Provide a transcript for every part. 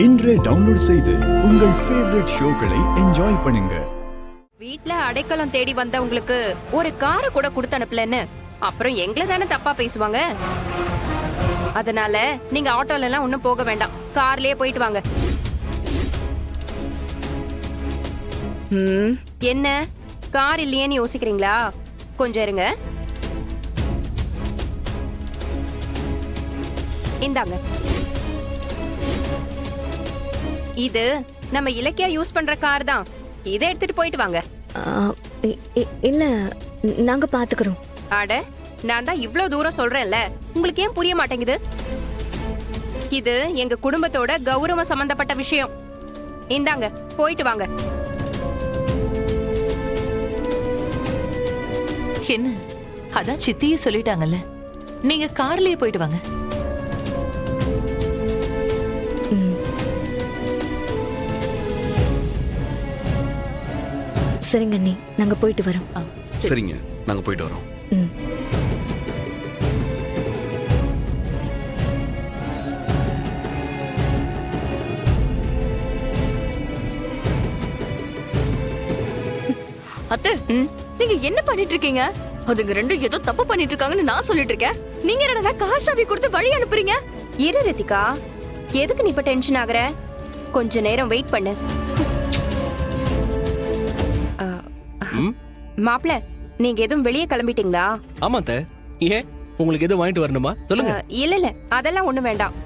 இன்றே டவுன்லோட் செய்து உங்கள் ஃபேவரட் ஷோக்களை என்ஜாய் பண்ணுங்க. வீட்ல அடைக்கலம் தேடி வந்தவங்களுக்கு ஒரு காரை கூட கொடுத்து அனுப்பலன்னு அப்புறம் எங்களை தானே தப்பா பேசுவாங்க. அதனால நீங்க ஆட்டோல எல்லாம் ஒண்ணும் போக வேண்டாம், கார்லயே போயிட்டு வாங்க. என்ன கார் இல்லையேன்னு யோசிக்கிறீங்களா? கொஞ்சம் இருங்க. இந்தாங்க, இது நம்ம இலக்கியா யூஸ் பண்ற கார் தான். இதை எடுத்துட்டு போயிட்டு வாங்க. இல்ல, நாங்க பாத்துக்கிறோம். அட, நான் தான் இவ்ளோ தூரம் சொல்றேன்ல, உங்களுக்கு ஏன் புரிய மாட்டேங்குது? இது எங்க குடும்பத்தோட கௌரவம் சம்பந்தப்பட்ட விஷயம். இந்தாங்க, போயிட்டு வாங்க. என்ன, அதான் சித்தியே சொல்லிட்டாங்கல்ல, நீங்க கார்லயே போயிட்டு வாங்க. சரிங்க அண்ணி, நாங்க போயிட்டு வரோம். சரிங்க, நாங்க போயிட்டு வரோம். அத்தை, நீங்க என்ன பண்ணிட்டு இருக்கீங்க? அதுங்க ரெண்டும் ஏதோ தப்பு பண்ணிட்டு இருக்காங்கன்னு நான் சொல்லிட்டு இருக்கேன். நீங்க என்னடா கார் சாவி கொடுத்து வழி அனுப்புறீங்க? இரு ரித்திகா, எதுக்கு நீ இப்ப டென்ஷன் ஆகுற? கொஞ்ச நேரம் வெயிட் பண்ணு. மாப்ள, நீங்க எதுவும் வெளியே கிளம்பிட்டீங்களா? ஆமா அத்தை. ஏன், உங்களுக்கு எதுவும் வாங்கிட்டு வரணுமா? சொல்லுங்க. இல்ல, அதெல்லாம் ஒண்ணு வேண்டாம்.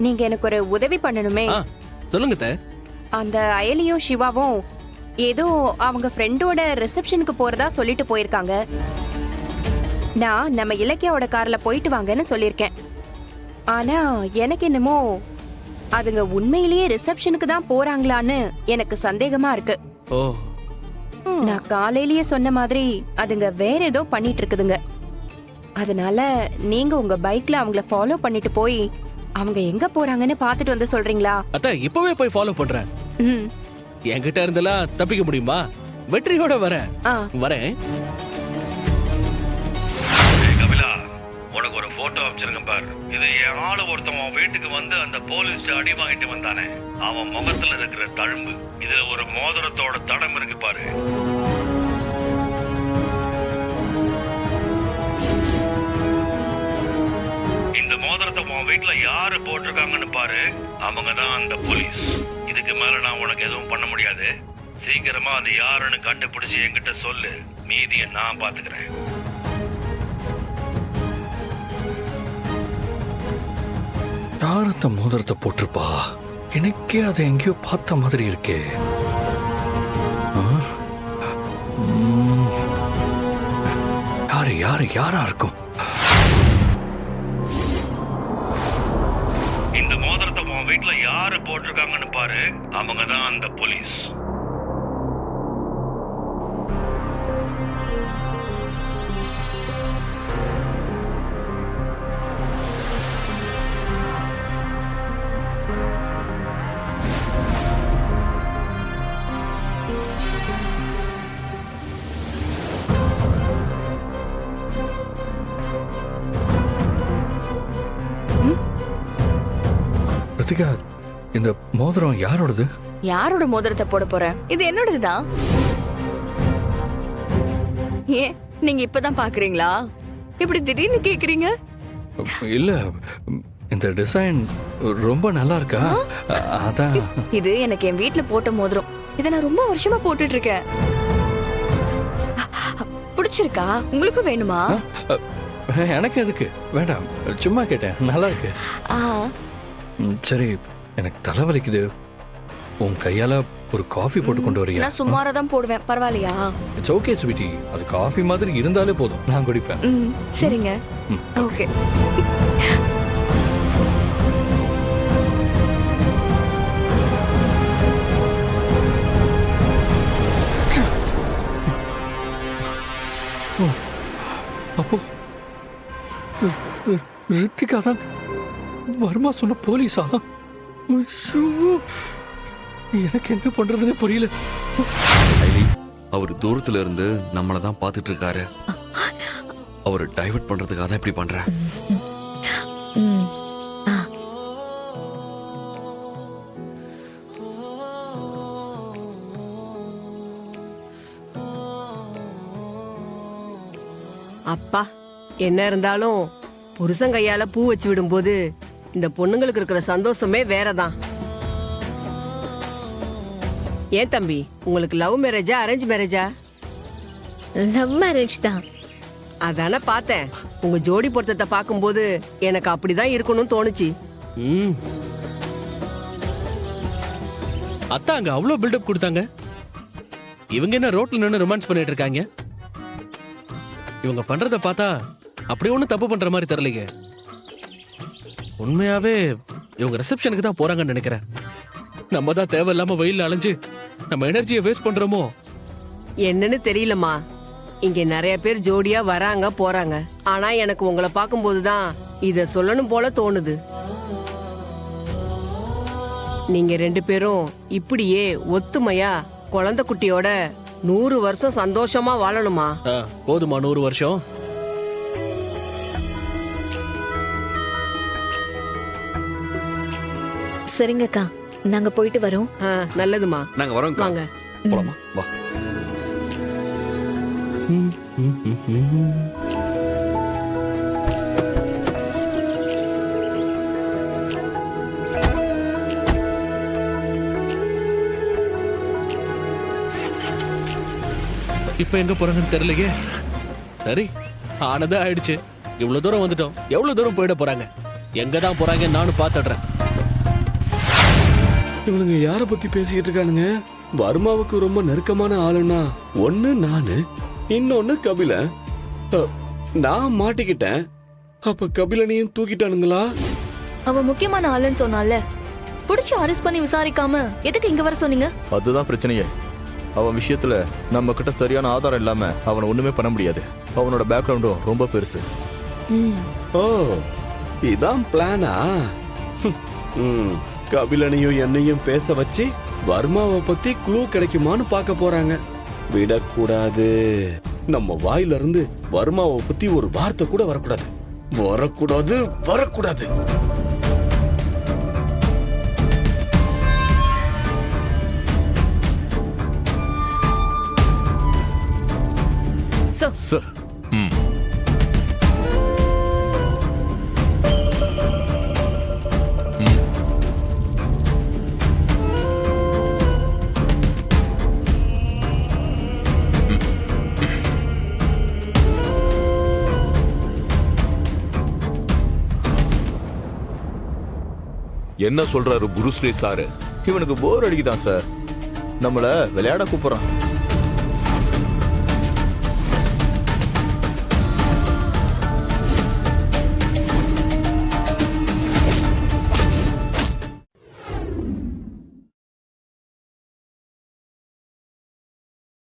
நீங்க எனக்கு ஒரு உதவி பண்ணணுமே. சொல்லுங்க அத்தை. அந்த அயலியும் சிவாவும் ஏதோ அவங்க ஃப்ரெண்டோட ரிசப்ஷனுக்கு போறதா சொல்லிட்டு போயிருக்காங்க. நான் நம்ம இலக்கியாவோட கார்ல போயிட்டு வாங்கன்னு சொல்லிருக்கேன். ஆனா எனக்கு என்னமோ அதுங்க உண்மையிலேயே ரிசப்ஷனுக்கு தான் போறாங்களான்னு எனக்கு சந்தேகமா இருக்கு. ஓ, நான் காலையிலேயே சொன்ன மாதிரி அதுங்க வேற ஏதோ பண்ணிட்டு இருக்குதுங்க. அதனால நீங்க உங்க பைக்ல அவங்கள ஃபாலோ பண்ணிட்டு போய் அவங்க எங்க போறாங்கன்னு பாத்துட்டு வந்து சொல்றீங்களா? அத்தை, இப்பவே போய் ஃபாலோ பண்றேன். என்கிட்ட இருந்தெல்லாம் தப்பிக்க முடியுமா? வெற்றியோட வரேன். கபிலா, உனக்கு ஒரு போட்டோ அமைச்சிருங்க பாரு. இது என் ஆளு ஒருத்தன் வீட்டுக்கு வந்து அந்த போலீஸ் அடி வாங்கிட்டு வந்தானே, அவன் முகத்துல இருக்கிற தழும்பு. இது ஒரு மோதிரத்தோட தடம் இருக்கு பாரு. இந்த மோதிரத்தை உன் வீட்டுல யாரு போட்டிருக்காங்கன்னு பாரு. அவங்க தான் அந்த போலீஸ். இதுக்கு மேல நான் உனக்கு எதுவும் பண்ண முடியாது. சீக்கிரமா அது யாருன்னு கண்டுபிடிச்சு என்கிட்ட சொல்லு. மீதியை நான் பாத்துக்கிறேன். யார் அந்த மோதிரத்தை போட்டிருப்பா? எனக்கே அதை எங்கேயோ பார்த்த மாதிரி இருக்கே. யாரா இருக்கும்? இந்த மோதிரத்தை உன் வீட்டுல யாரு போட்டிருக்காங்கன்னு பாரு. அவங்க தான் அந்த போலீஸ். ரித்திகா, இந்த மோதிரம் யாரோடது? யாரோட மோதிரத்தை போட போற? இது என்னோடதுதான். ஏன் நீங்க இப்பதான் பாக்குறீங்களா? இப்படி திடீர்னு கேக்குறீங்க? இல்ல, இந்த டிசைன் ரொம்ப நல்லா இருக்கா, அதான். இது எனக்கு என் வீட்டுல போட்ட மோதிரம். இதை நான் ரொம்ப வருஷமா போட்டுட்டு இருக்கேன். பிடிச்சிருக்கா? உங்களுக்கும் வேணுமா? எனக்கு எதுக்கு, வேண்டாம், சும்மா கேட்டேன். நல்லா இருக்கு. சரி, எனக்கு தலைவலிக்குது. உன் கையால ஒரு காஃபி போட்டு கொண்டு வரியா? நான் சுமாரா தான் போடுவேன், பரவாயில்லையா? இட்ஸ் ஓகே ஸ்வீட்டி, அது காஃபி மாதிரி இருந்தாலே போதும், நான் குடிப்பேன். சரிங்க, ஓகே. அப்போ ரித்திகா தான் வர்மா சொன்ன போலீஸா? எனக்கு என்ன பண்றதுன்னு புரியல. அவர் தூரத்துல இருந்து நம்மள தான் பாத்துட்டு இருக்காரு. அவர் டைவர்ட் பண்றதுக்காக தான் இப்படி பண்ற. அப்பா என்ன இருந்தாலும் புருஷன் கையால பூ வச்சு விடும்போது இந்த பொண்ணுங்களுக்கு இருக்கிற சந்தோஷமே வேறதான். ஏன் தம்பி, உங்களுக்கு லவ் மேரேஜா அரேஞ்ச் மேரேஜா? லவ் மேரேஜ் தான். அதானே பார்த்தேன். உங்க ஜோடி பொருத்தத்தை பார்க்கும்போது எனக்கு அப்படிதான் இருக்கணும்னு தோணுச்சு. ம். அத்தா அங்க அவ்வளவு பில்டப் கொடுத்தாங்க. இவங்க என்ன ரோட்ல நின்னு ரொமான்ஸ் பண்ணிட்டு இருக்காங்க? இவங்க பண்றத பார்த்தா அப்படி ஒண்ணும் தப்பு பண்ற மாதிரி தெரியலைங்க. உண்மையாவே இவங்க ரிசப்ஷனுக்கு தான் போறாங்கன்னு நினைக்கிறேன். நம்ம தான் தேவையில்லாம வெயில்ல அலைஞ்சு நம்ம எனர்ஜியை வேஸ்ட் பண்றோமோ? என்னன்னு தெரியலம்மா, இங்க நிறைய பேர் ஜோடியா வராங்க போறாங்க. ஆனா எனக்கு உங்களை பார்க்கும்போதுதான் இத சொல்லணும் போல தோணுது. நீங்க 2 பேரும் இப்படியே ஒத்துமையா குழந்தை குட்டியோட 100 வருஷம் சந்தோஷமா வாழணுமா? போதுமா 100 வருஷம்? சரிங்கக்கா, நாங்க போயிட்டு வரோம். நல்லதுமா, நாங்க வரோம். வாங்க. போலாமா? வா. இப்ப எங்க போறாங்கன்னு தெரியலையே. சரி, ஆனதா ஆயிடுச்சு. இவ்வளவு தூரம் வந்துட்டோம். எவ்வளவு தூரம் போயிட போறாங்க? எங்க தான் போறாங்க நானும் பாத்துடுறேன். இவனுங்க யார பத்தி பேசிக்கிட்டு இருக்கானுங்க? வர்மாவுக்கு ரொம்ப நெருக்கமான ஆளுன்னா ஒண்ணு நானு, இன்னொன்னு கபிலன். நான் மாட்டிக்கிட்டேன். அப்ப கபிலனையும் தூக்கிட்டானுங்களா? அவன் முக்கியமான ஆளுன்னு சொன்னால புடிச்சு அரெஸ்ட் பண்ணி விசாரிக்காம எதுக்கு இங்க வர சொன்னீங்க? அதுதான் பிரச்சனையே. அவன் விஷயத்துல நம்ம கிட்ட சரியான ஆதாரம் இல்லாம அவனை ஒண்ணுமே பண்ண முடியாது. அவனோட பேக்ரவுண்டும் ரொம்ப பெருசு. ஓ, இதான் பிளானா? கபிலனையும் என்னையும் பேச வச்சு வர்மாவை பத்தி க்ளூ கிடைக்குமான்னு பார்க்க போறாங்க. விடக்கூடாது. நம்ம வாயில இருந்து வர்மாவை பத்தி ஒரு வார்த்தை கூட வரக்கூடாது. வரக்கூடாது, வரக்கூடாது. சார். என்ன சொல்றாரு புருஸ்ரீ சாரு? இவனுக்கு போர் அடிக்குதான் சார். நம்மள விளையாட கூப்பிடுறான்.